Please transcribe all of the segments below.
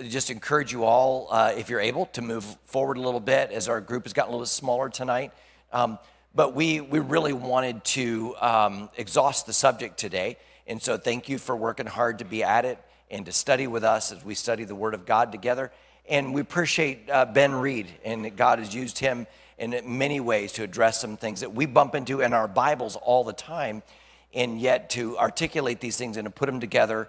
just encourage you all, if you're able, to move forward a little bit as our group has gotten a little bit smaller tonight. But we really wanted to exhaust the subject today. And so thank you for working hard to be at it and to study with us as we study the Word of God together. And we appreciate Ben Reid, and God has used him in many ways to address some things that we bump into in our Bibles all the time, and yet to articulate these things and to put them together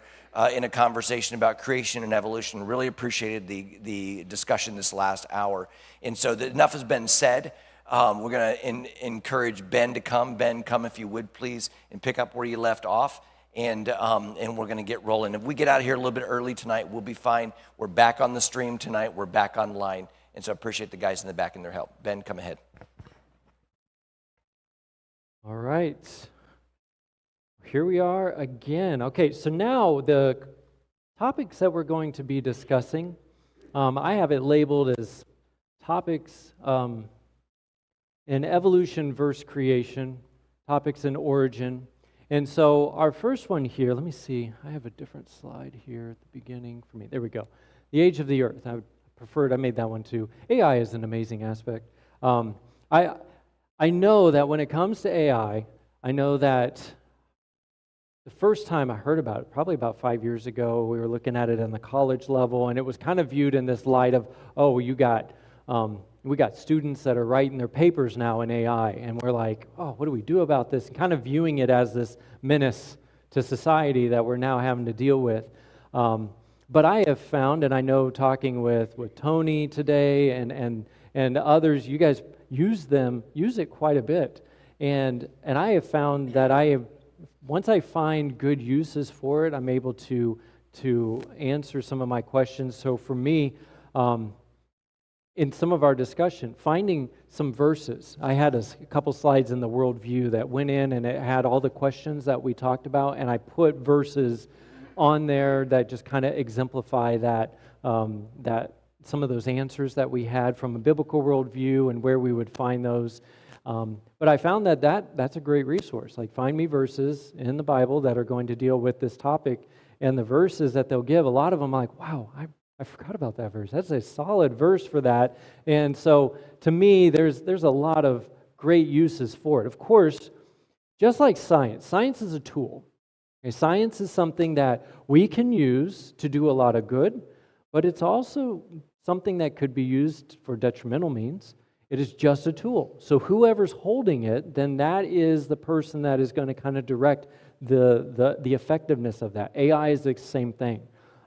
in a conversation about creation and evolution. Really appreciated the discussion this last hour. And so enough has been said. We're going to encourage Ben to come. Ben, come if you would, please, and pick up where you left off. And we're going to get rolling. If we get out of here a little bit early tonight, we'll be fine. We're back on the stream tonight. We're back online. And so I appreciate the guys in the back and their help. Ben, come ahead. All right. Here we are again. Okay, so now the topics that we're going to be discussing, I have it labeled as topics in evolution versus creation, topics in origin. And so our first one here, let me see, I have a different slide here at the beginning for me. There we go. The age of the earth. I would prefer I made that one too. AI is an amazing aspect. I know that when it comes to AI, I know that the first time I heard about it, probably about 5 years ago, we were looking at it on the college level, and it was kind of viewed in this light of, oh, we got students that are writing their papers now in AI, and we're like, oh, what do we do about this? And kind of viewing it as this menace to society that we're now having to deal with. But I have found, and I know talking with Tony today and others, you guys use it quite a bit. And I have found that once I find good uses for it, I'm able to answer some of my questions. So for me, in some of our discussion, finding some verses. I had a couple slides in the worldview that went in, and it had all the questions that we talked about, and I put verses on there that just kind of exemplify that some of those answers that we had from a biblical worldview and where we would find those. But I found that's a great resource. Like, find me verses in the Bible that are going to deal with this topic, and the verses that they'll give, a lot of them I'm like, wow, I forgot about that verse. That's a solid verse for that. And so to me, there's a lot of great uses for it. Of course, just like science is a tool. Okay, science is something that we can use to do a lot of good, but it's also something that could be used for detrimental means. It is just a tool. So whoever's holding it, then that is the person that is going to kind of direct the effectiveness of that. AI is the same thing.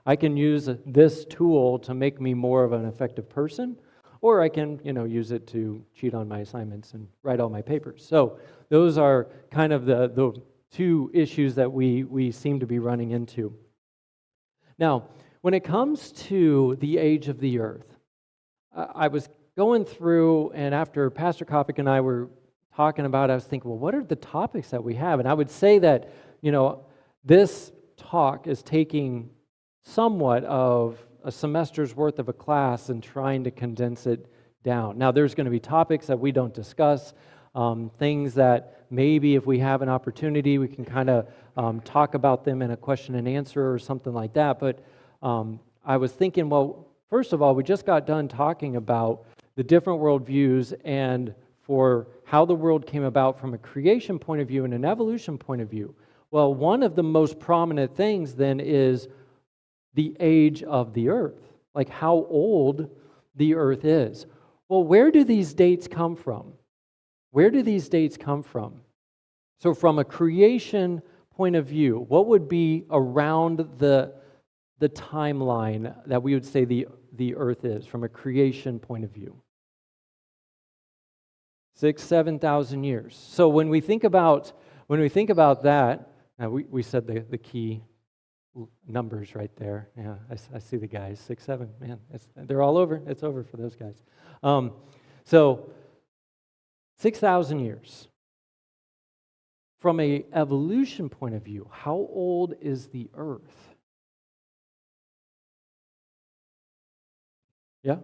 I can use this tool to make me more of an effective person, or I can, use it to cheat on my assignments and write all my papers. So those are kind of the two issues that we seem to be running into. Now, when it comes to the age of the earth, I was going through, and after Pastor Kopic and I were talking about it, I was thinking, well, what are the topics that we have? And I would say that, this talk is taking somewhat of a semester's worth of a class and trying to condense it down. Now, there's going to be topics that we don't discuss, things that maybe if we have an opportunity, we can kind of talk about them in a question and answer or something like that. But I was thinking, well, first of all, we just got done talking about the different worldviews and for how the world came about from a creation point of view and an evolution point of view. Well, one of the most prominent things then is the age of the earth, like how old the earth is. Well, where do these dates come from? Where do these dates come from? So from a creation point of view, what would be around the timeline that we would say the earth is from a creation point of view? 6,000-7,000 years. So when we think about that, we said the key numbers right there. Yeah, I see the guys. 6, 7. Man, they're all over. It's over for those guys. So 6,000 years. From a evolution point of view, how old is the earth? Yeah?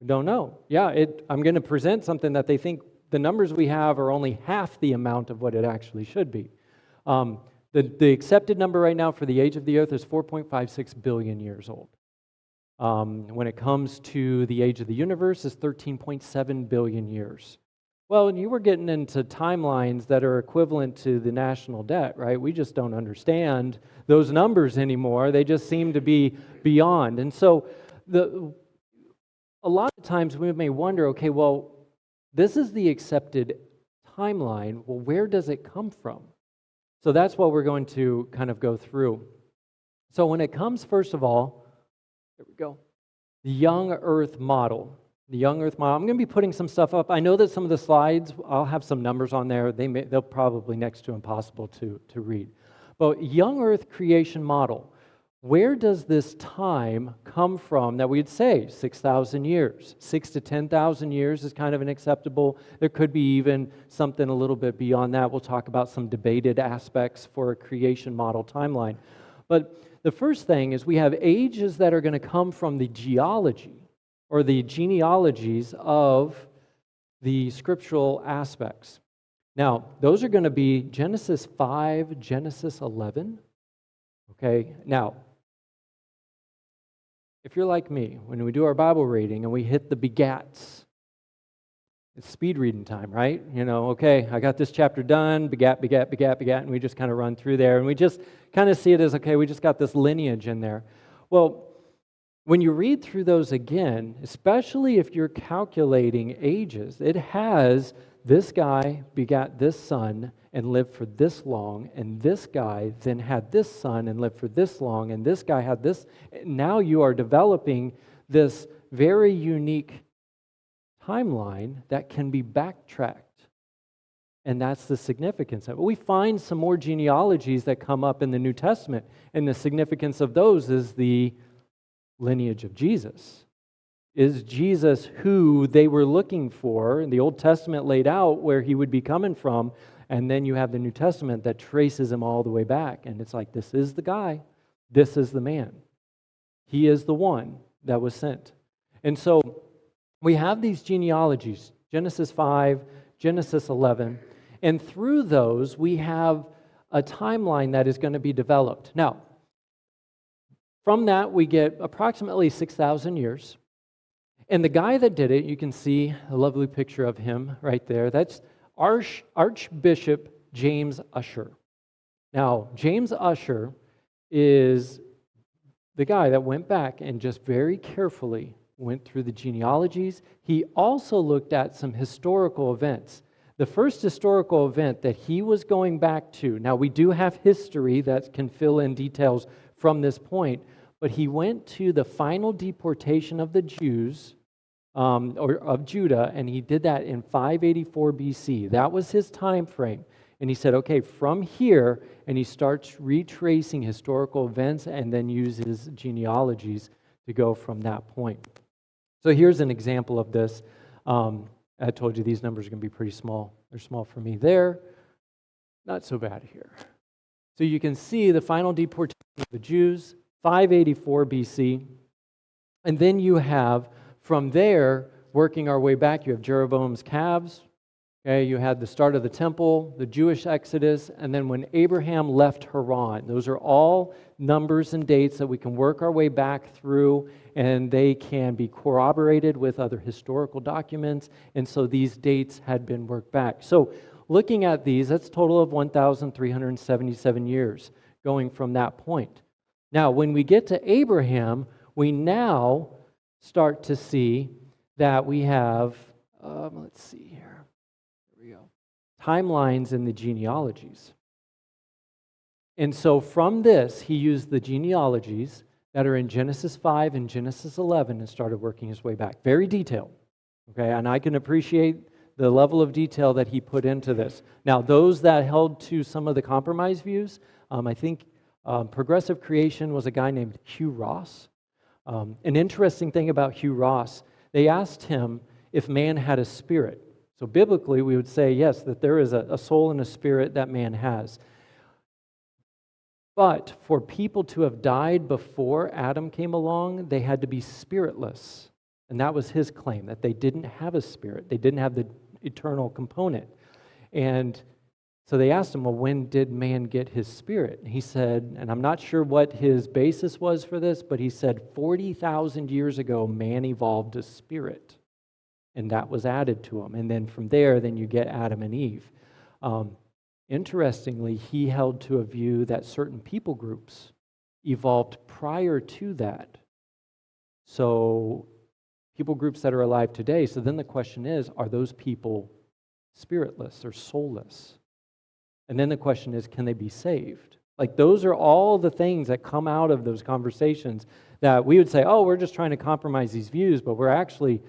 We don't know. Yeah, I'm going to present something that they think the numbers we have are only half the amount of what it actually should be. The accepted number right now for the age of the earth is 4.56 billion years old. When it comes to the age of the universe, is 13.7 billion years. Well, you were getting into timelines that are equivalent to the national debt, right? We just don't understand those numbers anymore. They just seem to be beyond. And so a lot of times we may wonder, okay, well, this is the accepted timeline. Well, where does it come from? So that's what we're going to kind of go through. So when it comes, first of all, there we go, the young earth model. The young earth model. I'm going to be putting some stuff up. I know that some of the slides, I'll have some numbers on there. They'll probably next to impossible to read. But young earth creation model. Where does this time come from that we'd say 6,000 years? 6 to 10,000 years is kind of an acceptable. There could be even something a little bit beyond that. We'll talk about some debated aspects for a creation model timeline. But the first thing is we have ages that are going to come from the geology or the genealogies of the scriptural aspects. Now, those are going to be Genesis 5, Genesis 11. Okay, now, if you're like me, when we do our Bible reading and we hit the begats, it's speed reading time, right? You know, okay, I got this chapter done, begat, and we just kind of run through there, and we just kind of see it as, okay, we just got this lineage in there. Well, when you read through those again, especially if you're calculating ages, it has this guy begat this son and lived for this long, and this guy then had this son and lived for this long, and this guy had this. Now you are developing this very unique timeline that can be backtracked. And that's the significance of it. We find some more genealogies that come up in the New Testament, and the significance of those is the lineage of Jesus. Is Jesus who they were looking for? And the Old Testament laid out where he would be coming from, and then you have the New Testament that traces him all the way back. And it's like, this is the guy, this is the man. He is the one that was sent. And so we have these genealogies, Genesis 5, Genesis 11, and through those we have a timeline that is going to be developed. Now, from that, we get approximately 6,000 years. And the guy that did it, you can see a lovely picture of him right there. That's Archbishop James Ussher. Now, James Ussher is the guy that went back and just very carefully went through the genealogies. He also looked at some historical events. The first historical event that he was going back to, now we do have history that can fill in details from this point, but he went to the final deportation of the Jews, or of Judah, and he did that in 584 BC. That was his time frame. And he said, okay, from here, and he starts retracing historical events and then uses genealogies to go from that point. So here's an example of this. I told you these numbers are going to be pretty small. They're small for me there. Not so bad here. So you can see the final deportation of the Jews, 584 BC. And then you have, from there, working our way back, you have Jeroboam's calves. Okay, you had the start of the temple, the Jewish exodus, and then when Abraham left Haran. Those are all numbers and dates that we can work our way back through, and they can be corroborated with other historical documents, and so these dates had been worked back. So looking at these, that's a total of 1,377 years going from that point. Now, when we get to Abraham, we now start to see that we have, let's see here. There we go. Timelines in the genealogies. And so from this, he used the genealogies that are in Genesis 5 and Genesis 11 and started working his way back. Very detailed. Okay, and I can appreciate the level of detail that he put into this. Now, those that held to some of the compromise views, I think progressive creation was a guy named Hugh Ross. An interesting thing about Hugh Ross, they asked him if man had a spirit. So biblically, we would say, yes, that there is a soul and a spirit that man has. But for people to have died before Adam came along, they had to be spiritless. And that was his claim, that they didn't have a spirit. They didn't have the eternal component. And So they asked him, well, when did man get his spirit? And he said, and I'm not sure what his basis was for this, but he said 40,000 years ago, man evolved a spirit, and that was added to him. And then from there, then you get Adam and Eve. Interestingly, he held to a view that certain people groups evolved prior to that. So people groups that are alive today. So then the question is, are those people spiritless or soulless? And then the question is, can they be saved? Like, those are all the things that come out of those conversations that we would say, oh, we're just trying to compromise these views, but we're actually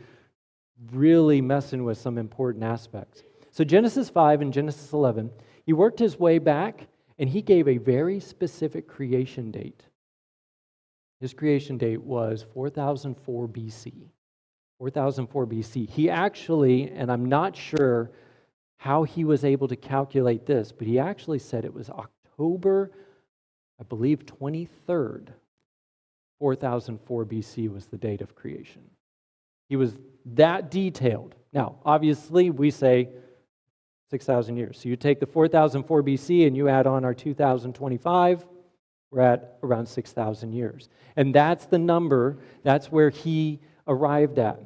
really messing with some important aspects. So Genesis 5 and Genesis 11, he worked his way back, and he gave a very specific creation date. His creation date was 4004 BC. 4004 BC. He actually, and I'm not sure how he was able to calculate this, but he actually said it was October, I believe, 23rd, 4004 BC was the date of creation. He was that detailed. Now, obviously, we say 6,000 years. So you take the 4004 BC and you add on our 2025, we're at around 6,000 years. And that's the number, that's where he arrived at.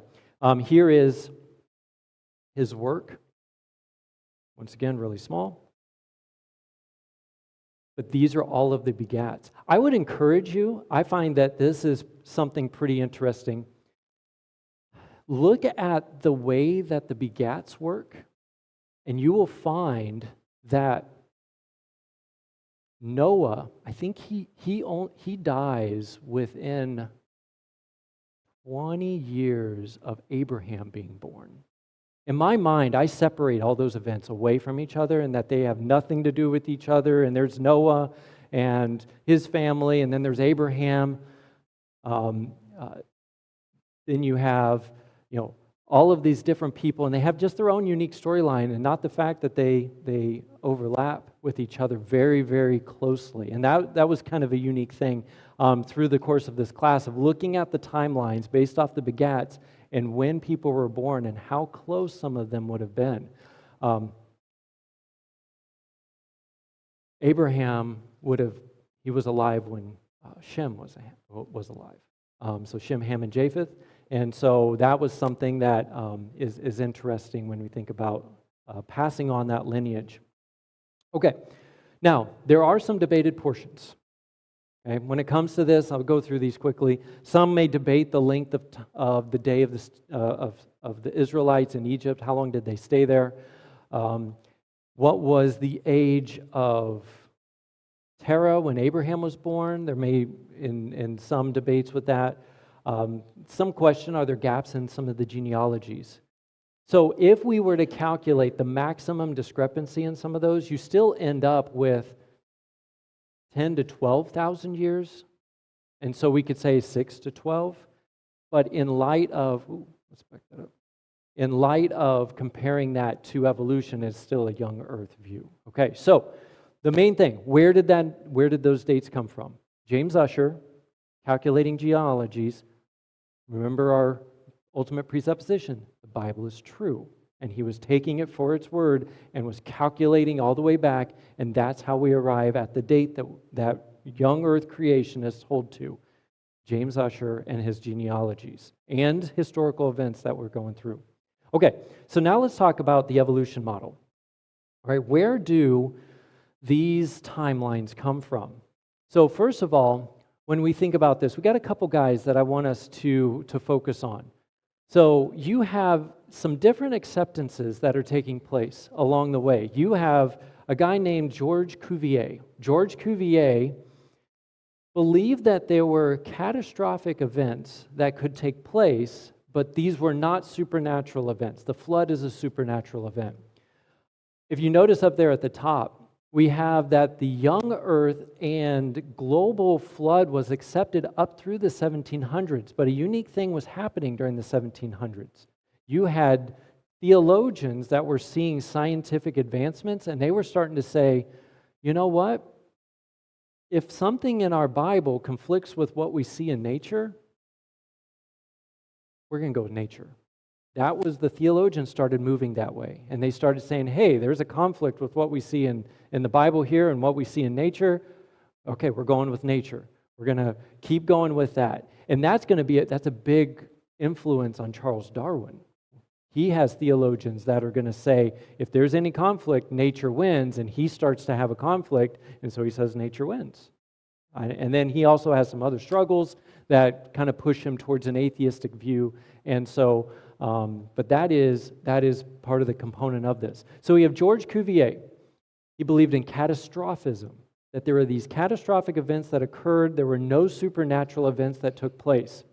Here is his work. Once again, really small. But these are all of the begats. I would encourage you, I find that this is something pretty interesting. Look at the way that the begats work, and you will find that Noah, I think he dies within 20 years of Abraham being born. In my mind, I separate all those events away from each other and that they have nothing to do with each other. And there's Noah and his family, and then there's Abraham. Then you have, all of these different people, and they have just their own unique storyline, and not the fact that they overlap with each other very, very closely. And that was kind of a unique thing through the course of this class, of looking at the timelines based off the begats and when people were born and how close some of them would have been. Abraham he was alive when Shem was alive. So Shem, Ham, and Japheth. And so that was something that is interesting when we think about passing on that lineage. Okay, now there are some debated portions. Okay? When it comes to this, I'll go through these quickly. Some may debate the length of the day of the Israelites in Egypt. How long did they stay there? What was the age of Terah when Abraham was born? There may in some debates with that. Some question, are there gaps in some of the genealogies? So if we were to calculate the maximum discrepancy in some of those, you still end up with 10 to 12,000 years. And so we could say 6 to 12. But in light of, let's back that up. In light of comparing that to evolution, it's still a young Earth view. Okay, so the main thing, where did those dates come from? James Ussher, Calculating Genealogies. Remember our ultimate presupposition, the Bible is true. And he was taking it for its word and was calculating all the way back, and that's how we arrive at the date that young Earth creationists hold to, James Ussher and his genealogies, and historical events that we're going through. Okay, so now let's talk about the evolution model. All right, where do these timelines come from? So first of all, when we think about this, we got a couple guys that I want us to focus on. So you have some different acceptances that are taking place along the way. You have a guy named George Cuvier. George Cuvier believed that there were catastrophic events that could take place, but these were not supernatural events. The flood is a supernatural event. If you notice up there at the top, we have that the young Earth and global flood was accepted up through the 1700s, but a unique thing was happening during the 1700s. You had theologians that were seeing scientific advancements, and they were starting to say, you know what? If something in our Bible conflicts with what we see in nature, we're going to go with nature. That was the theologians started moving that way. And they started saying, hey, there's a conflict with what we see in the Bible here and what we see in nature. Okay, we're going with nature. We're going to keep going with that. And that's a big influence on Charles Darwin. He has theologians that are going to say, if there's any conflict, nature wins, and he starts to have a conflict, and so he says nature wins. And then he also has some other struggles that kind of push him towards an atheistic view, and so, but that is part of the component of this. So we have George Cuvier. He believed in catastrophism, that there were these catastrophic events that occurred, there were no supernatural events that took place.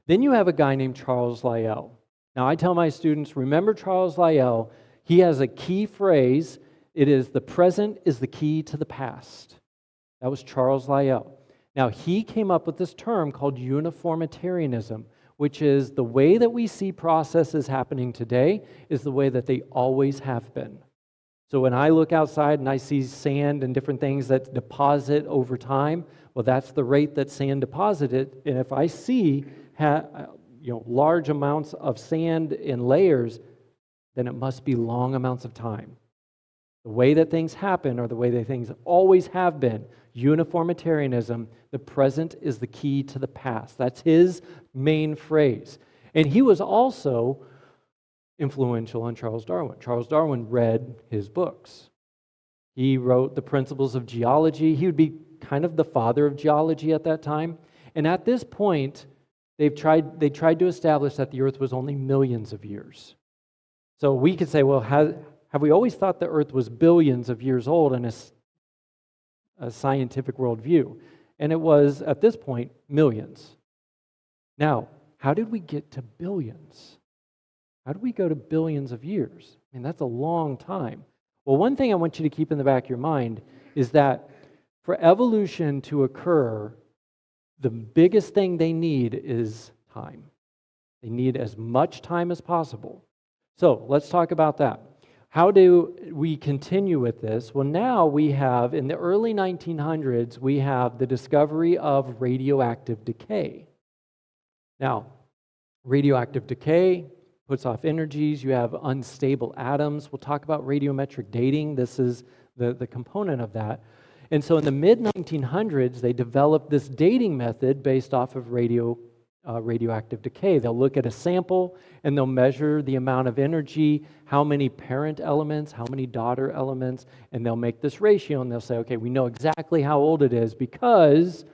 Then you have a guy named Charles Lyell. Now, I tell my students, remember Charles Lyell. He has a key phrase. It is, the present is the key to the past. That was Charles Lyell. Now, he came up with this term called uniformitarianism, which is the way that we see processes happening today is the way that they always have been. So when I look outside and I see sand and different things that deposit over time, well, that's the rate that sand deposited. And if I see large amounts of sand in layers, then it must be long amounts of time. The way that things happen are the way that things always have been. Uniformitarianism, the present is the key to the past. That's his main phrase. And he was also influential on Charles Darwin. Charles Darwin read his books. He wrote the Principles of Geology. He would be kind of the father of geology at that time. And at this point, they tried to establish that the earth was only millions of years. So we could say, well, have we always thought the earth was billions of years old in a scientific worldview? And it was, at this point, millions. Now, how did we get to billions? How did we go to billions of years? I mean, that's a long time. Well, one thing I want you to keep in the back of your mind is that for evolution to occur, the biggest thing they need is time. They need as much time as possible. So let's talk about that. How do we continue with this? Well, now we have, in the early 1900s, we have the discovery of radioactive decay. Now, radioactive decay puts off energies. You have unstable atoms. We'll talk about radiometric dating. This is the component of that. And so in the mid-1900s, they developed this dating method based off of radioactive decay. They'll look at a sample and they'll measure the amount of energy, how many parent elements, how many daughter elements, and they'll make this ratio and they'll say, okay, we know exactly how old it is because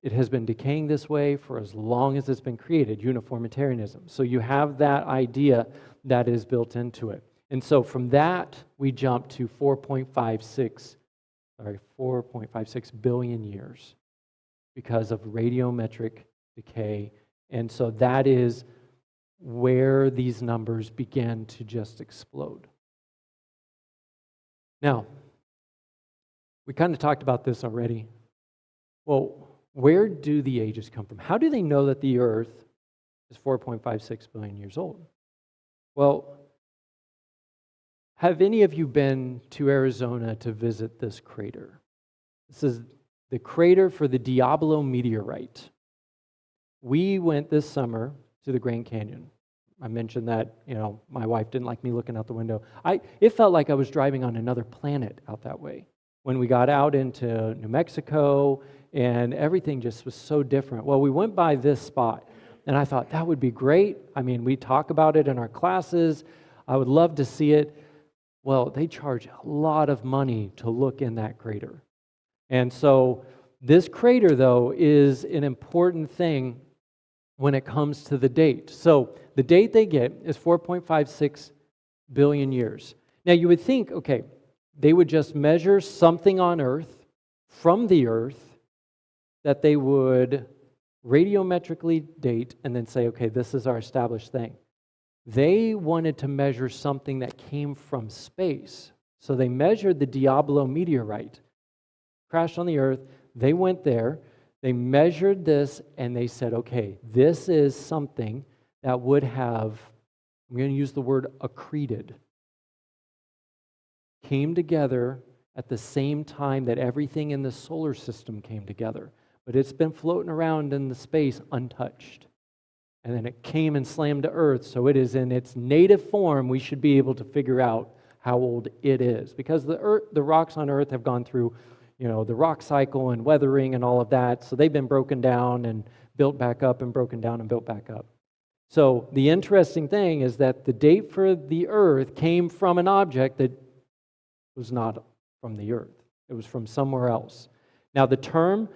it has been decaying this way for as long as it's been created, uniformitarianism. So you have that idea that is built into it. And so from that, we jump to 4.56 billion years because of radiometric decay. And so that is where these numbers began to just explode. Now, we kind of talked about this already. Well, where do the ages come from? How do they know that the Earth is 4.56 billion years old? Well, have any of you been to Arizona to visit this crater? This is the crater for the Diablo meteorite. We went this summer to the Grand Canyon. I mentioned that, my wife didn't like me looking out the window. It felt like I was driving on another planet out that way. When we got out into New Mexico, and everything just was so different. Well, we went by this spot, and I thought that would be great. I mean, we talk about it in our classes. I would love to see it. Well, they charge a lot of money to look in that crater. And so this crater, though, is an important thing when it comes to the date. So the date they get is 4.56 billion years. Now, you would think, okay, they would just measure something on Earth from the Earth that they would radiometrically date and then say, okay, this is our established thing. They wanted to measure something that came from space. So they measured the Diablo meteorite, crashed on the Earth. They went there, they measured this, and they said, okay, this is something that would have, I'm going to use the word accreted, came together at the same time that everything in the solar system came together. But it's been floating around in the space untouched. and then it came and slammed to Earth, so it is in its native form. We should be able to figure out how old it is, because the rocks on Earth have gone through, the rock cycle and weathering and all of that, so they've been broken down and built back up and broken down and built back up. So the interesting thing is that the date for the Earth came from an object that was not from the Earth. It was from somewhere else. Now, the term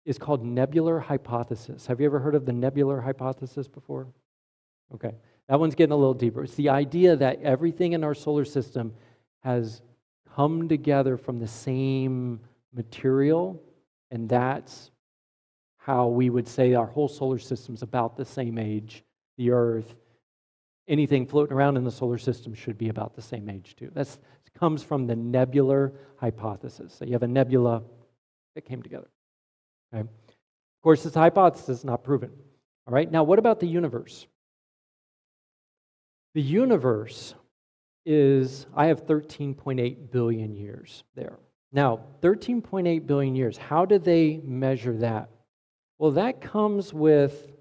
is called nebular hypothesis. Have you ever heard of the nebular hypothesis before? Okay, that one's getting a little deeper. It's the idea that everything in our solar system has come together from the same material, and that's how we would say our whole solar system's about the same age. The Earth, anything floating around in the solar system should be about the same age too. That comes from the nebular hypothesis. So you have a nebula that came together. Okay? Of course, it's a hypothesis, not proven. All right, now what about the universe? The universe is, I have 13.8 billion years there. Now, 13.8 billion years, how do they measure that? Well, that comes with,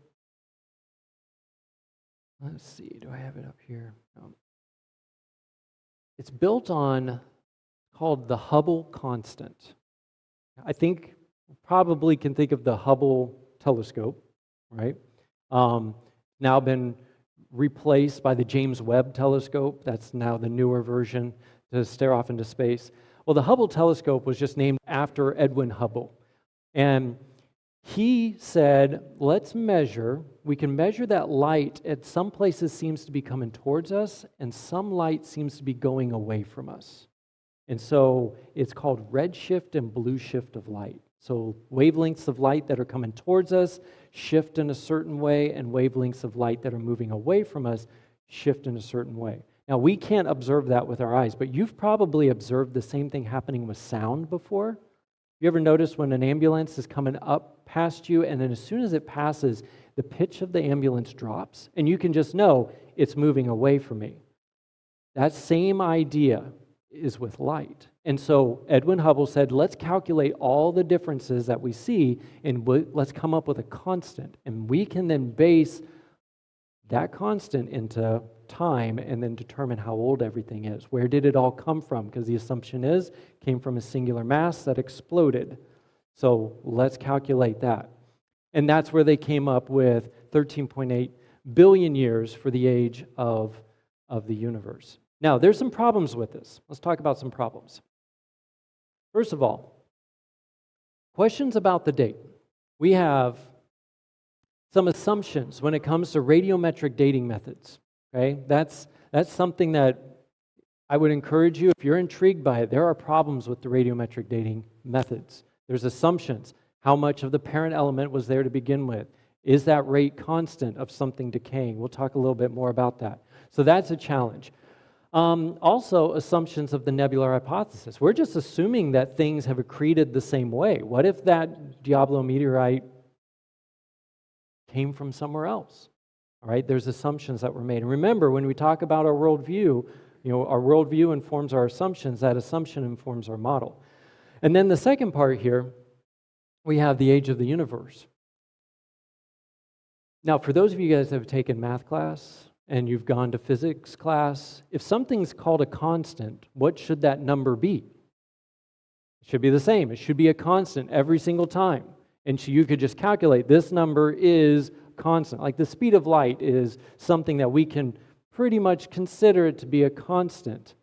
let's see, do I have it up here? It's built on, called the Hubble constant. I think probably can think of the Hubble telescope, right? Now been replaced by the James Webb telescope. That's now the newer version to stare off into space. Well, the Hubble telescope was just named after Edwin Hubble. And he said, let's measure, we can measure that light at some places seems to be coming towards us, and some light seems to be going away from us. And so it's called redshift and blue shift of light. So wavelengths of light that are coming towards us shift in a certain way, and wavelengths of light that are moving away from us shift in a certain way. Now, we can't observe that with our eyes, but you've probably observed the same thing happening with sound before. You ever notice when an ambulance is coming up past you, and then as soon as it passes, the pitch of the ambulance drops, and you can just know it's moving away from me? That same idea is with light. And so Edwin Hubble said, let's calculate all the differences that we see, and let's come up with a constant. And we can then base that constant into time and then determine how old everything is. Where did it all come from? Because the assumption is it came from a singular mass that exploded. So let's calculate that. And that's where they came up with 13.8 billion years for the age of the universe. Now, there's some problems with this. Let's talk about some problems. First of all, questions about the date. We have some assumptions when it comes to radiometric dating methods. Okay, that's something that I would encourage you, if you're intrigued by it. There are problems with the radiometric dating methods. There's assumptions. How much of the parent element was there to begin with? Is that rate constant of something decaying? We'll talk a little bit more about that. So that's a challenge. Also, assumptions of the nebular hypothesis. We're just assuming that things have accreted the same way. What if that Diablo meteorite came from somewhere else? All right, there's assumptions that were made. And remember, when we talk about our worldview, our worldview informs our assumptions. That assumption informs our model. And then the second part here, we have the age of the universe. Now, for those of you guys that have taken math class and you've gone to physics class, if something's called a constant, what should that number be? It should be the same. It should be a constant every single time. And so you could just calculate this number is constant. Like the speed of light is something that we can pretty much consider it to be a constant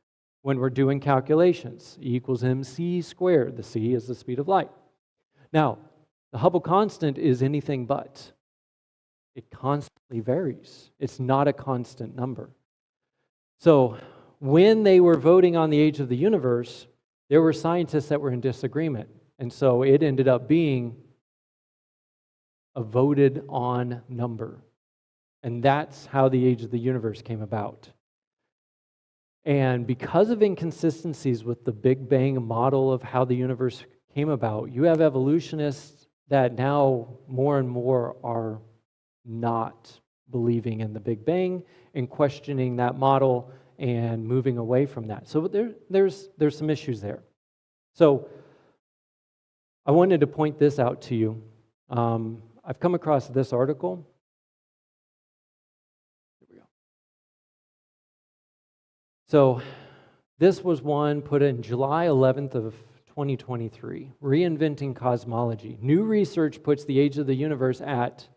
when we're doing calculations. E equals mc squared. The c is the speed of light. Now, the Hubble constant is anything but. It constantly varies. It's not a constant number. So when they were voting on the age of the universe, there were scientists that were in disagreement. And so it ended up being a voted on number. And that's how the age of the universe came about. And because of inconsistencies with the Big Bang model of how the universe came about, you have evolutionists that now more and more are not believing in the Big Bang and questioning that model and moving away from that. So there's some issues there. So I wanted to point this out to you. I've come across this article, So this was one put in July 11th of 2023, Reinventing Cosmology. New research puts the age of the universe at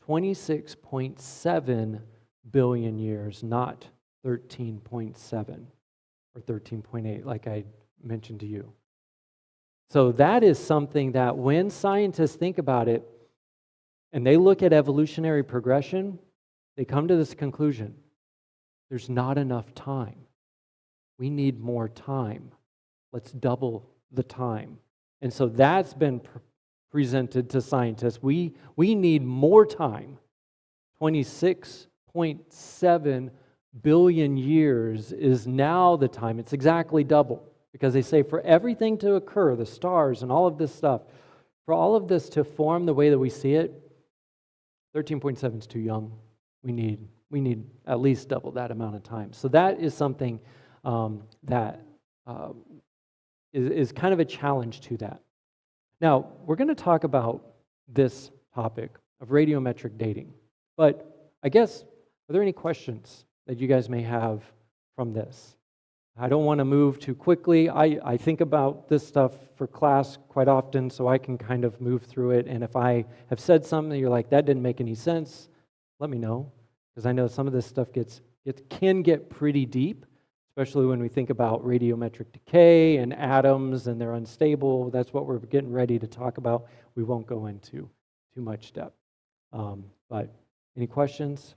26.7 billion years, not 13.7 or 13.8 like I mentioned to you. So that is something that when scientists think about it and they look at evolutionary progression, they come to this conclusion: there's not enough time. We need more time. Let's double the time. And so that's been presented to scientists. We need more time. 26.7 billion years is now the time. It's exactly double, because they say for everything to occur, the stars and all of this stuff, for all of this to form the way that we see it, 13.7 is too young. We need at least double that amount of time. So that is something that is kind of a challenge to that. Now, we're going to talk about this topic of radiometric dating. But I guess, are there any questions that you guys may have from this? I don't want to move too quickly. I think about this stuff for class quite often, so I can kind of move through it. And if I have said something that you're like, that didn't make any sense, let me know, because I know some of this stuff can get pretty deep, especially when we think about radiometric decay and atoms and they're unstable. That's what we're getting ready to talk about. We won't go into too much depth. But any questions?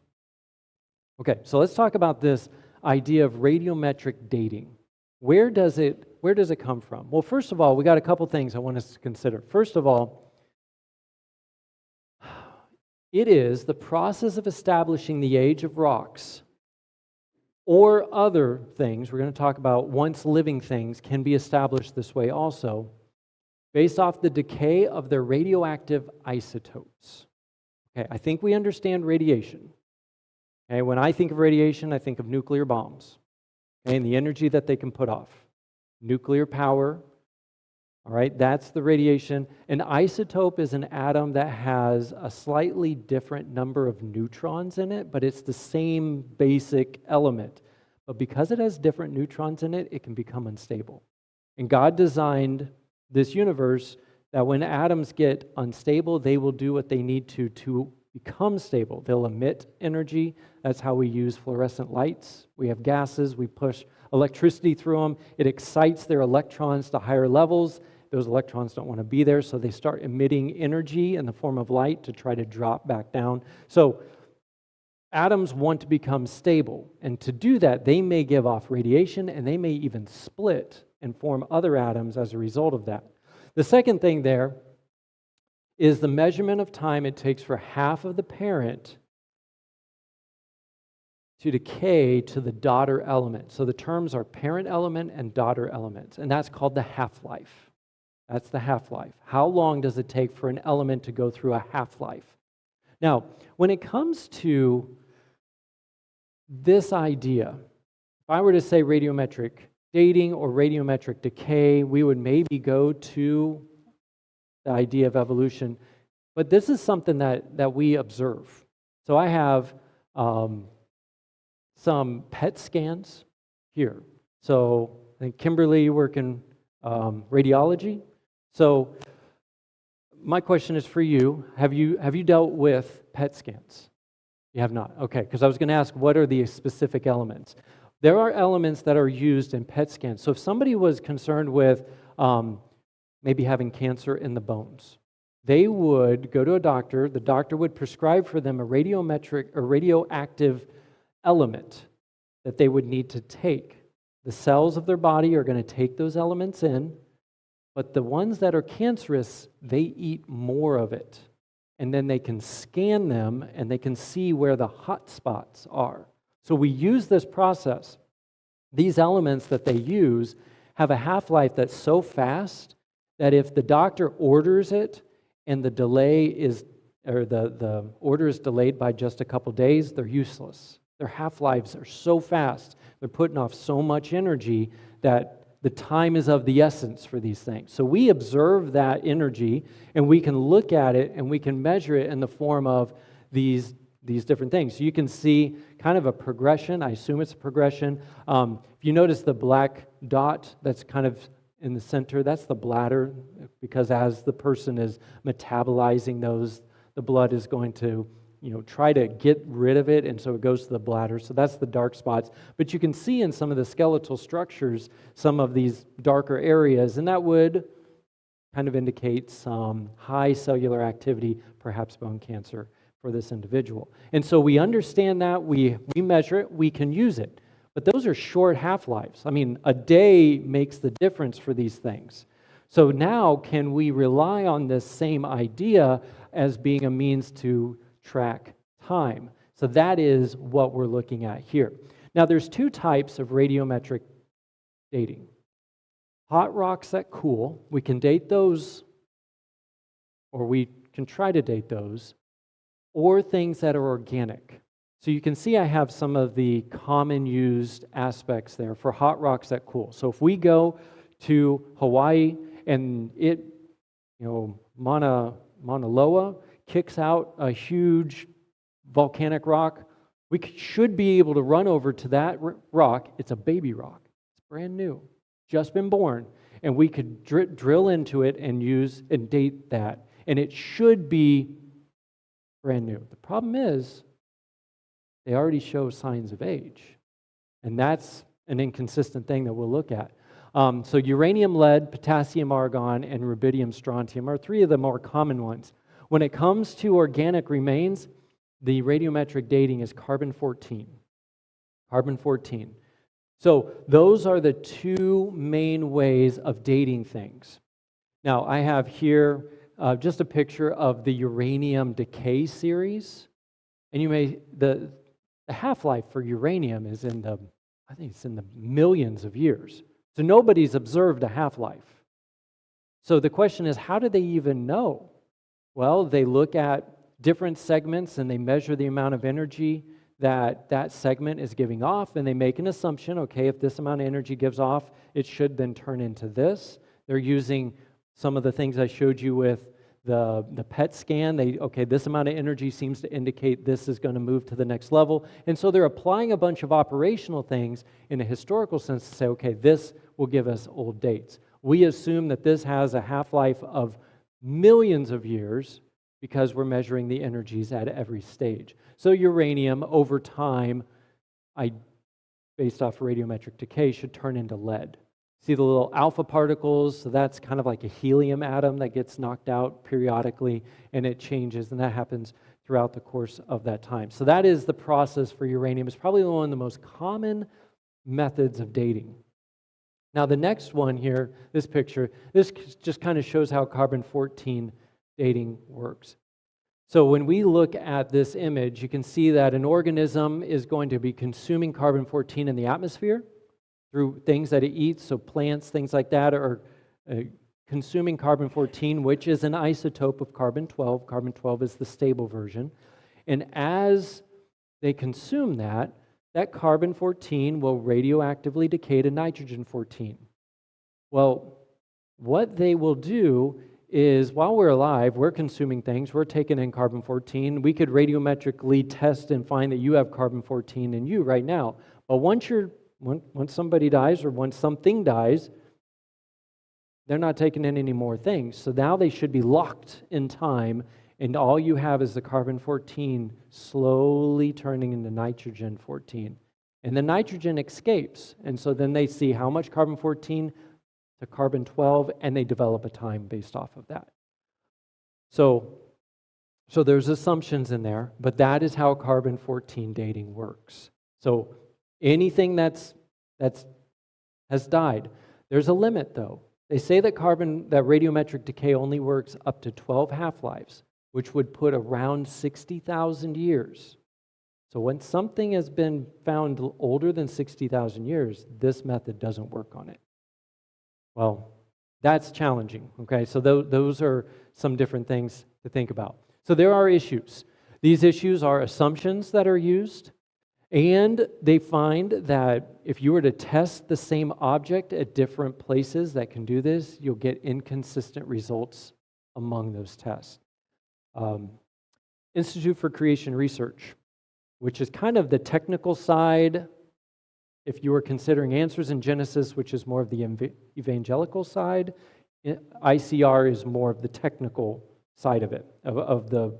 Okay, so let's talk about this idea of radiometric dating. Where does it come from? Well, first of all, we got a couple things I want us to consider. First of all, it is the process of establishing the age of rocks or other things. We're going to talk about once living things can be established this way also, based off the decay of their radioactive isotopes. Okay, I think we understand radiation. Okay, when I think of radiation, I think of nuclear bombs, okay, and the energy that they can put off. Nuclear power, all right, that's the radiation. An isotope is an atom that has a slightly different number of neutrons in it, but it's the same basic element. But because it has different neutrons in it, it can become unstable. And God designed this universe that when atoms get unstable, they will do what they need to become stable. They'll emit energy. That's how we use fluorescent lights. We have gases. We push electricity through them. It excites their electrons to higher levels. Those electrons don't want to be there, so they start emitting energy in the form of light to try to drop back down. So atoms want to become stable, and to do that, they may give off radiation, and they may even split and form other atoms as a result of that. The second thing there is the measurement of time it takes for half of the parent to decay to the daughter element. So the terms are parent element and daughter element, and that's called the half-life. That's the half-life. How long does it take for an element to go through a half-life? Now, when it comes to this idea, if I were to say radiometric dating or radiometric decay, we would maybe go to the idea of evolution. But this is something that we observe. So I have some PET scans here. So I think Kimberly, you work in radiology. So my question is for you. Have you dealt with PET scans? You have not. Okay, because I was going to ask, what are the specific elements? There are elements that are used in PET scans. So if somebody was concerned with maybe having cancer in the bones, they would go to a doctor. The doctor would prescribe for them a radiometric or radioactive element that they would need to take. The cells of their body are going to take those elements in, but the ones that are cancerous, they eat more of it. And then they can scan them and they can see where the hot spots are. So we use this process. These elements that they use have a half-life that's so fast that if the doctor orders it and the delay is, or the order is delayed by just a couple days, they're useless. Their half-lives are so fast, they're putting off so much energy that the time is of the essence for these things. So we observe that energy and we can look at it and we can measure it in the form of these these different things. So you can see kind of a progression. I assume it's a progression. If you notice the black dot that's kind of in the center, that's the bladder, because as the person is metabolizing those, the blood is going to try to get rid of it, and so it goes to the bladder. So that's the dark spots. But you can see in some of the skeletal structures some of these darker areas, and that would kind of indicate some high cellular activity, perhaps bone cancer for this individual. And so we understand that, we measure it, we can use it. But those are short half-lives. I mean, a day makes the difference for these things. So now can we rely on this same idea as being a means to track time? So that is what we're looking at here. Now there's two types of radiometric dating. Hot rocks that cool, we can date those, or we can try to date those, or things that are organic. So you can see I have some of the common used aspects there for hot rocks that cool. So if we go to Hawaii and Mauna Loa kicks out a huge volcanic rock, we should be able to run over to that rock. It's a baby rock. It's brand new, just been born. And we could drill into it and use and date that. And it should be brand new. The problem is they already show signs of age. And that's an inconsistent thing that we'll look at. So uranium, lead, potassium, argon, and rubidium, strontium are three of the more common ones. When it comes to organic remains, the radiometric dating is carbon-14. Carbon-14. So those are the two main ways of dating things. Now, I have here just a picture of the uranium decay series. And the half-life for uranium is I think it's in the millions of years. So nobody's observed a half-life. So the question is, how do they even know? Well, they look at different segments and they measure the amount of energy that segment is giving off, and they make an assumption, okay, if this amount of energy gives off, it should then turn into this. They're using some of the things I showed you with the PET scan. This amount of energy seems to indicate this is going to move to the next level. And so they're applying a bunch of operational things in a historical sense to say, okay, this will give us old dates. We assume that this has a half-life of millions of years because we're measuring the energies at every stage. So uranium, over time, based off radiometric decay, should turn into lead. See the little alpha particles? So that's kind of like a helium atom that gets knocked out periodically, and it changes, and that happens throughout the course of that time. So that is the process for uranium. It's probably one of the most common methods of dating. Now the next one here, this picture, this just kind of shows how carbon-14 dating works. So when we look at this image, you can see that an organism is going to be consuming carbon-14 in the atmosphere through things that it eats, so plants, things like that, are consuming carbon-14, which is an isotope of carbon-12. Carbon-12 is the stable version. And as they consume that carbon-14 will radioactively decay to nitrogen-14. Well, what they will do is, while we're alive, we're consuming things, we're taking in carbon-14. We could radiometrically test and find that you have carbon-14 in you right now. But once somebody dies or once something dies, they're not taking in any more things. So now they should be locked in time, and all you have is the carbon-14 slowly turning into nitrogen-14. And the nitrogen escapes, and so then they see how much carbon-14 to carbon-12, and they develop a time based off of that. So there's assumptions in there, but that is how carbon-14 dating works. So anything that's has died. There's a limit, though. They say that radiometric decay only works up to 12 half-lives, which would put around 60,000 years. So when something has been found older than 60,000 years, this method doesn't work on it. Well, that's challenging, okay? So those are some different things to think about. So there are issues. These issues are assumptions that are used, and they find that if you were to test the same object at different places that can do this, you'll get inconsistent results among those tests. Institute for Creation Research, which is kind of the technical side. If you were considering Answers in Genesis, which is more of the evangelical side, ICR is more of the technical side of it, of the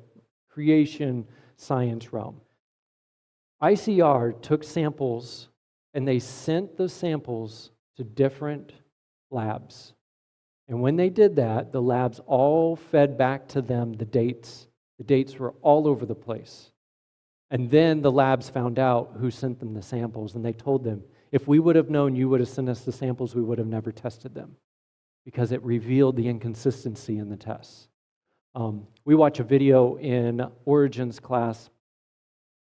creation science realm. ICR took samples and they sent those samples to different labs. And when they did that, the labs all fed back to them the dates. The dates were all over the place. And then the labs found out who sent them the samples, and they told them, if we would have known you would have sent us the samples, we would have never tested them, because it revealed the inconsistency in the tests. We watch a video in Origins class,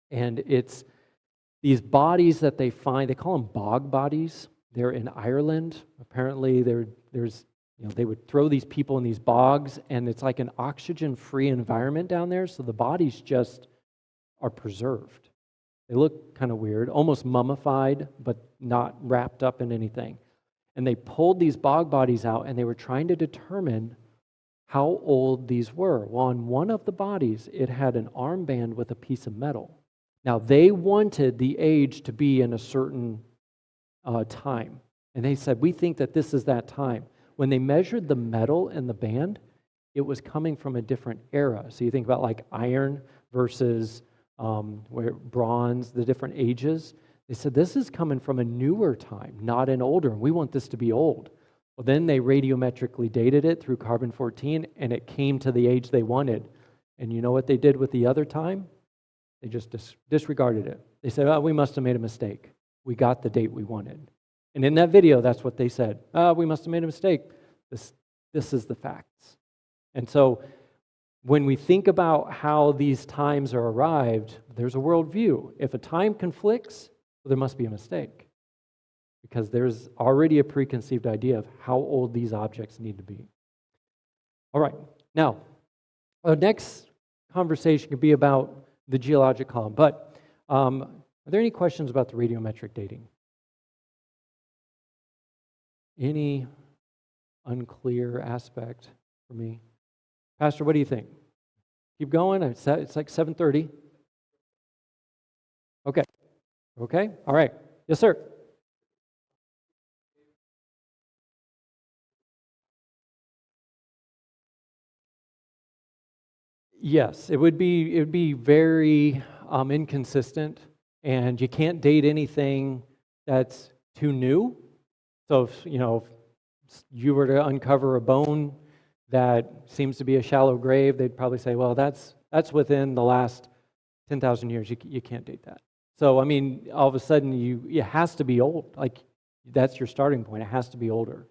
and it's these bodies that they find. They call them bog bodies. They're in Ireland. Apparently, there's they would throw these people in these bogs, and it's like an oxygen-free environment down there, so the bodies just are preserved. They look kind of weird, almost mummified, but not wrapped up in anything. And they pulled these bog bodies out, and they were trying to determine how old these were. Well, on one of the bodies, it had an armband with a piece of metal. Now, they wanted the age to be in a certain time. And they said, we think that this is that time. When they measured the metal in the band, it was coming from a different era. So you think about like iron versus bronze, the different ages. They said, this is coming from a newer time, not an older. We want this to be old. Well, then they radiometrically dated it through carbon-14, and it came to the age they wanted. And you know what they did with the other time? They just disregarded it. They said, oh, we must have made a mistake. We got the date we wanted. And in that video, that's what they said. We must have made a mistake. This is the facts. And so when we think about how these times are arrived, there's a worldview. If a time conflicts, well, there must be a mistake, because there's already a preconceived idea of how old these objects need to be. All right. Now, our next conversation could be about the geologic column. But are there any questions about the radiometric dating? Any unclear aspect for me? Pastor, what do you think? Keep going? It's like 7:30. Okay. Okay? All right. Yes, sir. Yes, it would be very inconsistent, and you can't date anything that's too new. So if you were to uncover a bone that seems to be a shallow grave, they'd probably say, well, that's within the last 10,000 years. You can't date that. So I mean, all of a sudden, it has to be old. Like, that's your starting point. It has to be older.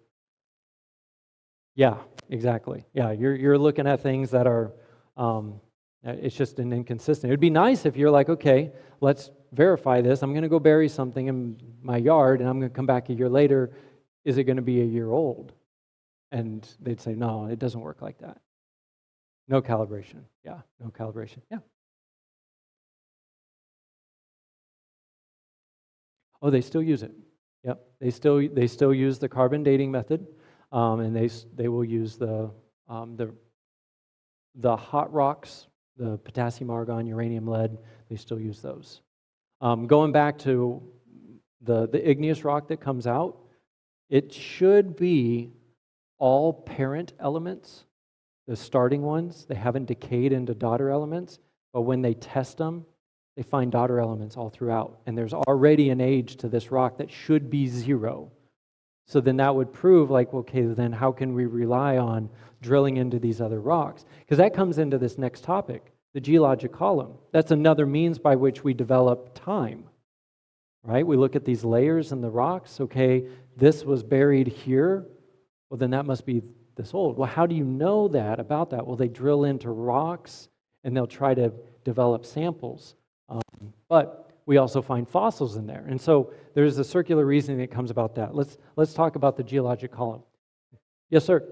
Yeah, exactly. Yeah, you're looking at things that are. It's just an inconsistent. It would be nice if you're like, okay, let's verify this. I'm going to go bury something in my yard, and I'm going to come back a year later. Is it going to be a year old? And they'd say, no, it doesn't work like that. No calibration. Yeah, no calibration. Yeah. Oh, they still use it. Yep, they still use the carbon dating method, and they will use the hot rocks, the potassium, argon, uranium, lead. They still use those. Going back to the igneous rock that comes out, it should be all parent elements, the starting ones. They haven't decayed into daughter elements, but when they test them, they find daughter elements all throughout. And there's already an age to this rock that should be 0. So then that would prove, like, okay, then how can we rely on drilling into these other rocks? Because that comes into this next topic, the geologic column. That's another means by which we develop time, right? We look at these layers in the rocks. Okay, this was buried here. Well, then that must be this old. Well, how do you know that about that? Well, they drill into rocks, and they'll try to develop samples. But we also find fossils in there. And so there's a circular reasoning that comes about that. Let's talk about the geologic column. Yes, sir.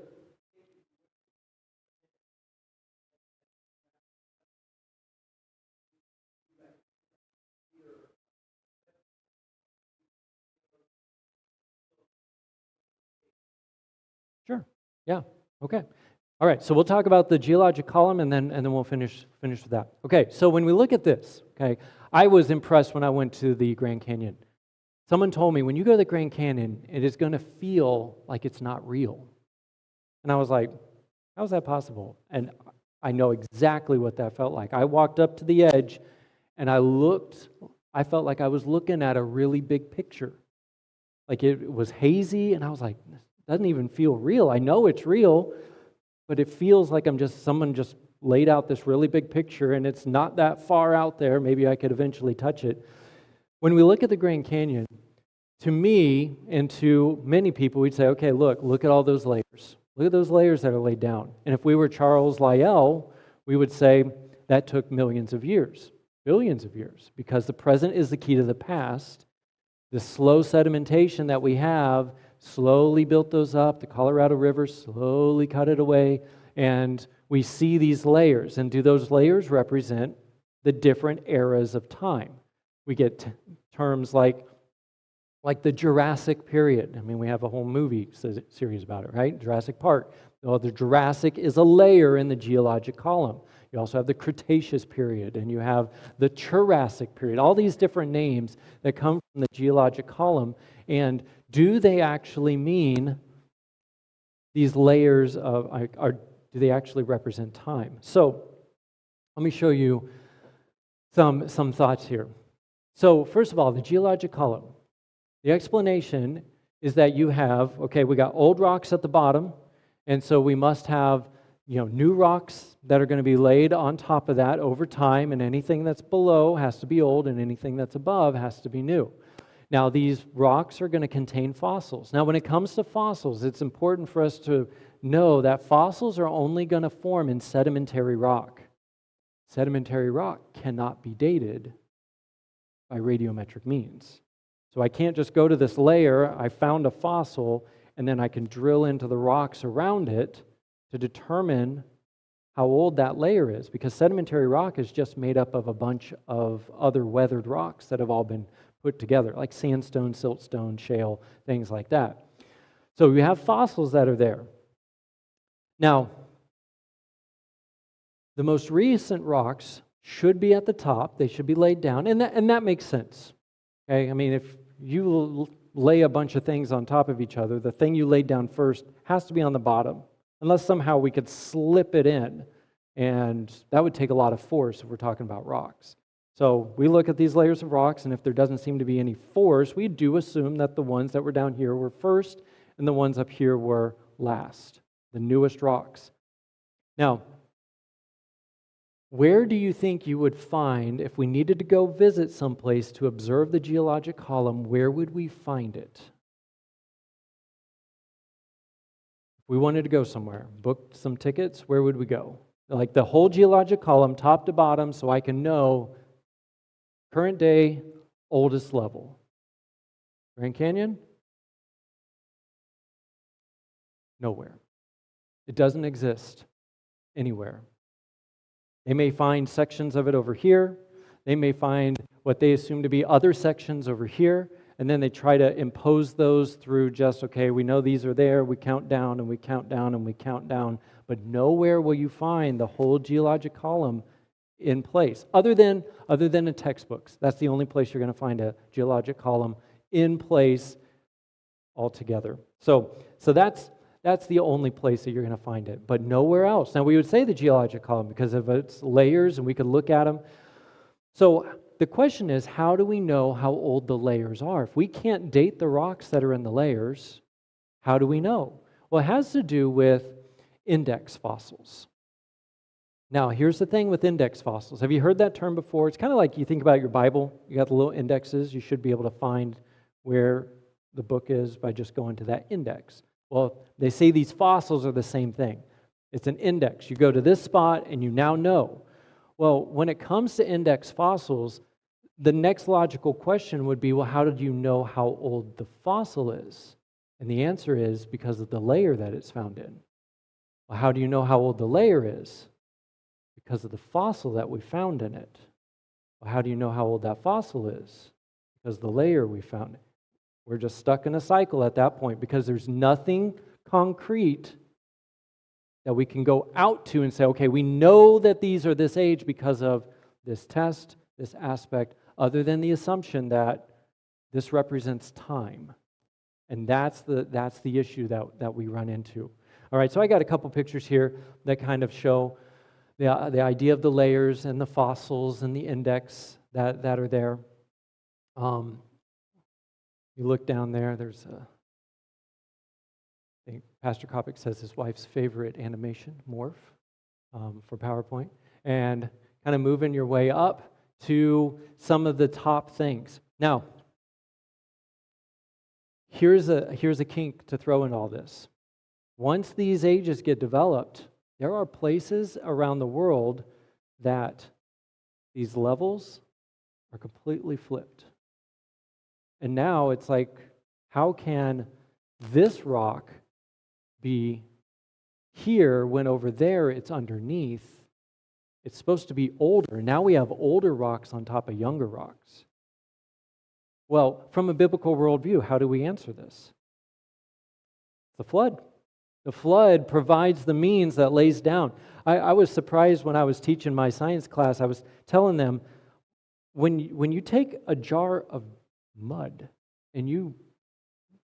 Sure. Yeah. Okay. All right, so we'll talk about the geologic column and then we'll finish with that. Okay, so when we look at this, okay, I was impressed when I went to the Grand Canyon. Someone told me when you go to the Grand Canyon, it is going to feel like it's not real. And I was like, how is that possible? And I know exactly what that felt like. I walked up to the edge and I felt like I was looking at a really big picture. Like it was hazy and I was like, this doesn't even feel real. I know it's real, but it feels like someone just laid out this really big picture and it's not that far out there. Maybe I could eventually touch it. When we look at the Grand Canyon, to me and to many people, we'd say, okay, look at all those layers. Look at those layers that are laid down. And if we were Charles Lyell, we would say that took millions of years, billions of years, because the present is the key to the past. The slow sedimentation that we have slowly built those up. The Colorado River slowly cut it away, and we see these layers. And do those layers represent the different eras of time? We get terms like the Jurassic period. I mean, we have a whole movie series about it, right? Jurassic Park. Well, the Jurassic is a layer in the geologic column. You also have the Cretaceous period, and you have the Jurassic period. All these different names that come from the geologic column. And do they actually mean these layers do they actually represent time? So let me show you some thoughts here. So first of all, the geologic column. The explanation is that you have, we got old rocks at the bottom, and so we must have, new rocks that are going to be laid on top of that over time, and anything that's below has to be old, and anything that's above has to be new. Now, these rocks are going to contain fossils. Now, when it comes to fossils, it's important for us to know that fossils are only going to form in sedimentary rock. Sedimentary rock cannot be dated by radiometric means. So I can't just go to this layer, I found a fossil, and then I can drill into the rocks around it to determine how old that layer is, because sedimentary rock is just made up of a bunch of other weathered rocks that have all been put together, like sandstone, siltstone, shale, things like that. So we have fossils that are there. Now, the most recent rocks should be at the top, they should be laid down, and that makes sense. Okay, I mean, if you lay a bunch of things on top of each other, the thing you laid down first has to be on the bottom, unless somehow we could slip it in, and that would take a lot of force if we're talking about rocks. So we look at these layers of rocks, and if there doesn't seem to be any force, we do assume that the ones that were down here were first, and the ones up here were last, the newest rocks. Now, where do you think you would find, if we needed to go visit someplace to observe the geologic column, where would we find it? If we wanted to go somewhere, book some tickets, where would we go? Like the whole geologic column, top to bottom, so I can know current day, oldest level. Grand Canyon? Nowhere. It doesn't exist anywhere. They may find sections of it over here. They may find what they assume to be other sections over here, and then they try to impose those through just, we know these are there, we count down, and we count down, and we count down, but nowhere will you find the whole geologic column in place, other than in textbooks. That's the only place you're going to find a geologic column in place altogether. So that's the only place that you're going to find it, but nowhere else. Now, we would say the geologic column because of its layers, and we could look at them. So the question is, how do we know how old the layers are? If we can't date the rocks that are in the layers, how do we know? Well, it has to do with index fossils. Now, here's the thing with index fossils. Have you heard that term before? It's kind of like you think about your Bible. You got the little indexes. You should be able to find where the book is by just going to that index. Well, they say these fossils are the same thing. It's an index. You go to this spot and you now know. Well, when it comes to index fossils, the next logical question would be, well, how did you know how old the fossil is? And the answer is because of the layer that it's found in. Well, how do you know how old the layer is? Because of the fossil that we found in it. Well, how do you know how old that fossil is? Because the layer we found. We're just stuck in a cycle at that point because there's nothing concrete that we can go out to and say, okay, we know that these are this age because of this test, this aspect, other than the assumption that this represents time. And that's the issue that we run into. All right, so I got a couple pictures here that kind of show the idea of the layers and the fossils and the index that are there. You look down there, there's I think Pastor Kopic says his wife's favorite animation, Morph, for PowerPoint. And kind of moving your way up to some of the top things. Now, here's a kink to throw in all this. Once these ages get developed, there are places around the world that these levels are completely flipped. And now it's like, how can this rock be here when over there it's underneath? It's supposed to be older. Now we have older rocks on top of younger rocks. Well, from a biblical worldview, how do we answer this? The flood. The flood provides the means that lays down. I was surprised when I was teaching my science class. I was telling them, when you take a jar of mud and you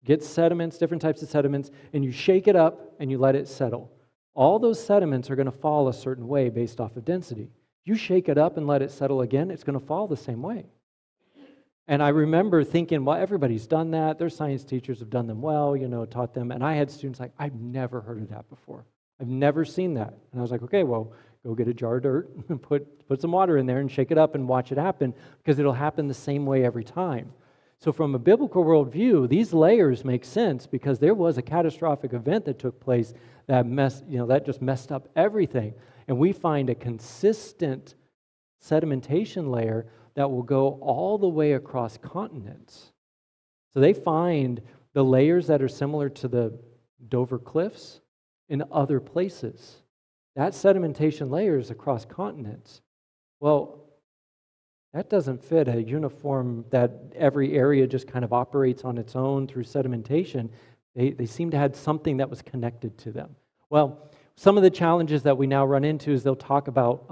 get sediments, different types of sediments, and you shake it up and you let it settle, all those sediments are going to fall a certain way based off of density. You shake it up and let it settle again, it's going to fall the same way. And I remember thinking, well, everybody's done that. Their science teachers have done them well, taught them. And I had students like, I've never heard of that before. I've never seen that. And I was like, okay, well, go get a jar of dirt and put some water in there and shake it up and watch it happen, because it'll happen the same way every time. So from a biblical worldview, these layers make sense because there was a catastrophic event that took place that just messed up everything. And we find a consistent sedimentation layer that will go all the way across continents. So they find the layers that are similar to the Dover Cliffs in other places. That sedimentation layer is across continents. Well, that doesn't fit a uniform that every area just kind of operates on its own through sedimentation. They seem to have something that was connected to them. Well, some of the challenges that we now run into is they'll talk about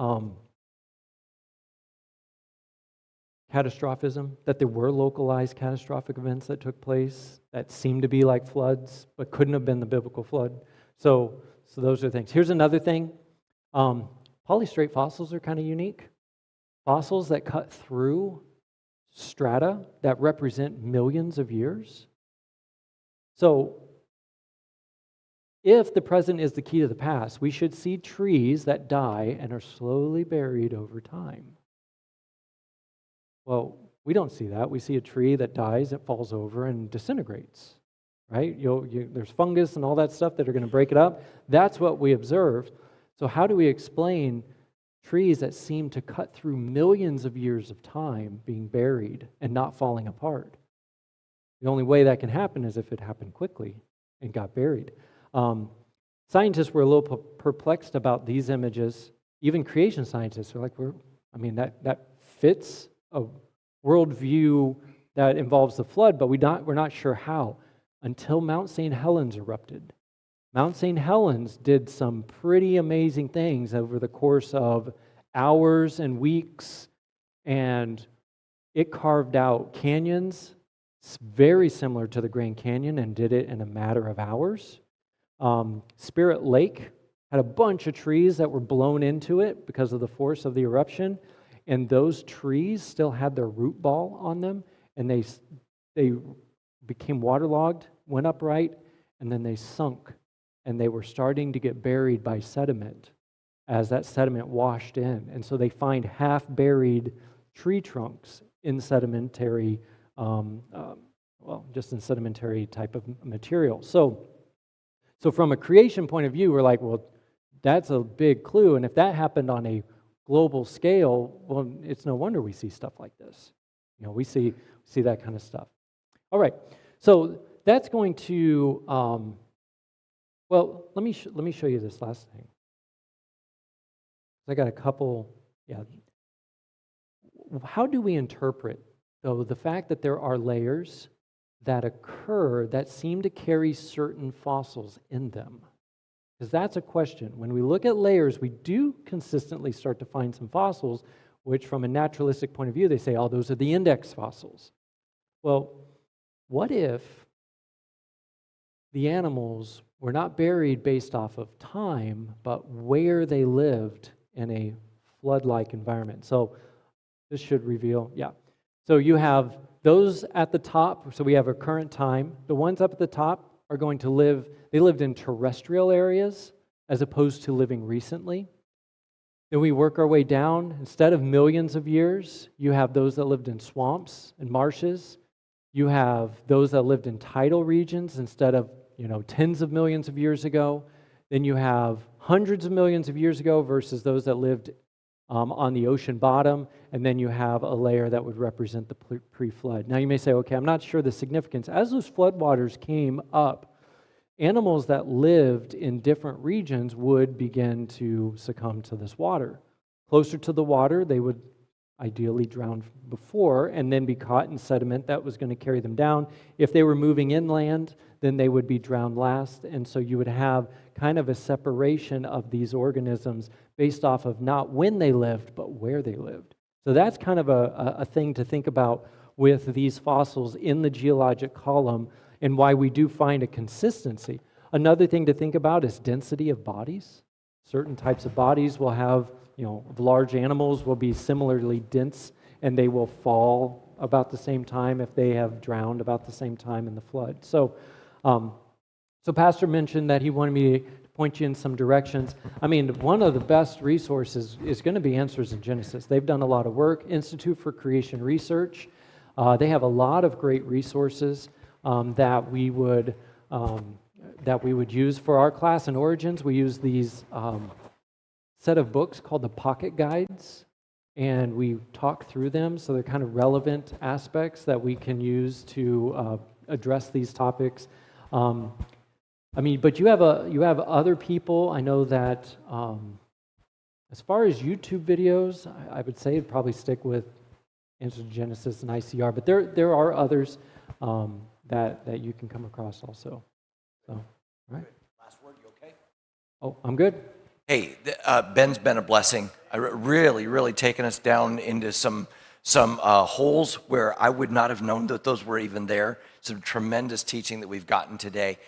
catastrophism, that there were localized catastrophic events that took place that seemed to be like floods, but couldn't have been the biblical flood. So those are things. Here's another thing. Polystrate fossils are kind of unique. Fossils that cut through strata that represent millions of years. So if the present is the key to the past, we should see trees that die and are slowly buried over time. Well, we don't see that. We see a tree that dies, it falls over and disintegrates, right? There's fungus and all that stuff that are going to break it up. That's what we observe. So how do we explain trees that seem to cut through millions of years of time being buried and not falling apart? The only way that can happen is if it happened quickly and got buried. Scientists were a little perplexed about these images. Even creation scientists are like, that fits a worldview that involves the flood, but we're not sure how, until Mount St. Helens erupted. Mount St. Helens did some pretty amazing things over the course of hours and weeks, and it carved out canyons very similar to the Grand Canyon and did it in a matter of hours. Spirit Lake had a bunch of trees that were blown into it because of the force of the eruption, and those trees still had their root ball on them, and they became waterlogged, went upright, and then they sunk, and they were starting to get buried by sediment as that sediment washed in. And so they find half-buried tree trunks in sedimentary, just in sedimentary type of material. So from a creation point of view, we're like, well, that's a big clue, and if that happened on a global scale, well, it's no wonder we see stuff like this. We see that kind of stuff. All right, so that's going to, let me show you this last thing. I got a couple, How do we interpret, though, the fact that there are layers that occur that seem to carry certain fossils in them? Because that's a question. When we look at layers, we do consistently start to find some fossils, which from a naturalistic point of view, they say, oh, those are the index fossils. Well, what if the animals were not buried based off of time, but where they lived in a flood-like environment? So this should reveal, yeah. So you have those at the top, so we have a current time. The ones up at the top are going to live, they lived in terrestrial areas as opposed to living recently. Then we work our way down. Instead of millions of years, you have those that lived in swamps and marshes. You have those that lived in tidal regions instead of, tens of millions of years ago. Then you have hundreds of millions of years ago versus those that lived on the ocean bottom. And then you have a layer that would represent the pre-flood. Now you may say, okay, I'm not sure the significance. As those floodwaters came up, animals that lived in different regions would begin to succumb to this water. Closer to the water, they would ideally drown before and then be caught in sediment that was going to carry them down. If they were moving inland, then they would be drowned last. And so you would have kind of a separation of these organisms based off of not when they lived, but where they lived. So that's kind of a thing to think about with these fossils in the geologic column and why we do find a consistency. Another thing to think about is density of bodies. Certain types of bodies will have, large animals will be similarly dense and they will fall about the same time if they have drowned about the same time in the flood. So Pastor mentioned that he wanted me to point you in some directions. I mean, one of the best resources is going to be Answers in Genesis. They've done a lot of work. Institute for Creation Research. They have a lot of great resources that we would use for our class in Origins. We use these set of books called the Pocket Guides, and we talk through them. So they're kind of relevant aspects that we can use to address these topics. But you have other people. I know that as far as YouTube videos, I would say probably stick with Answers in Genesis and ICR, but there are others that you can come across also. So, all right. Last word, you okay? Oh, I'm good. Hey, Ben's been a blessing. Really taken us down into some holes where I would not have known that those were even there. Some tremendous teaching that we've gotten today.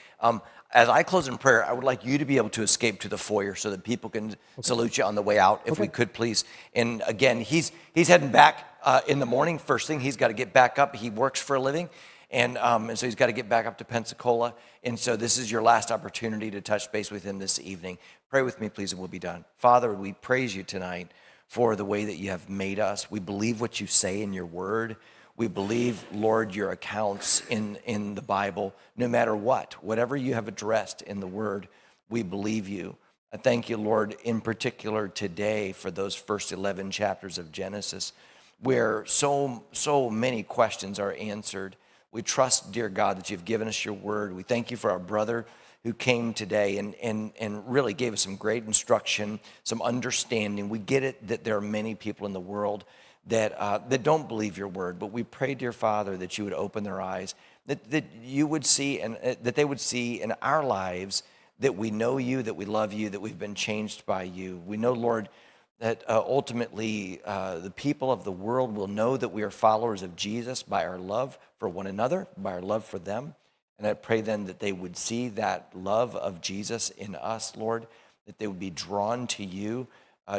As I close in prayer, I would like you to be able to escape to the foyer so that people can salute you on the way out, if we could, please. And again, he's heading back in the morning. First thing, he's got to get back up. He works for a living. And so he's got to get back up to Pensacola. And so this is your last opportunity to touch base with him this evening. Pray with me, please, and we'll be done. Father, we praise you tonight for the way that you have made us. We believe what you say in your word. We believe, Lord, your accounts in the Bible, no matter whatever you have addressed in the word, we believe you. I thank you, Lord, in particular today for those first 11 chapters of Genesis, where so many questions are answered. We trust, dear God, that you've given us your word. We thank you for our brother who came today and really gave us some great instruction, some understanding. We get it that there are many people in the world that don't believe your word, but we pray, dear Father, that you would open their eyes, that you would see and that they would see in our lives that we know you, that we love you, that we've been changed by you. We know, Lord, that ultimately the people of the world will know that we are followers of Jesus by our love for one another, by our love for them. And I pray then that they would see that love of Jesus in us, Lord, that they would be drawn to you.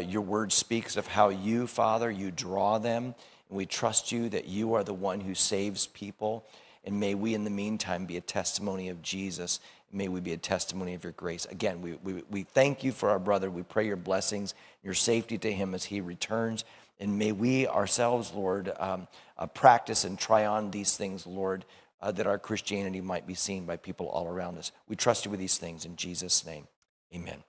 Your word speaks of how you, Father, you draw them. And we trust you that you are the one who saves people. And may we, in the meantime, be a testimony of Jesus. May we be a testimony of your grace. Again, we thank you for our brother. We pray your blessings, your safety to him as he returns. And may we ourselves, Lord, practice and try on these things, Lord, that our Christianity might be seen by people all around us. We trust you with these things in Jesus' name. Amen.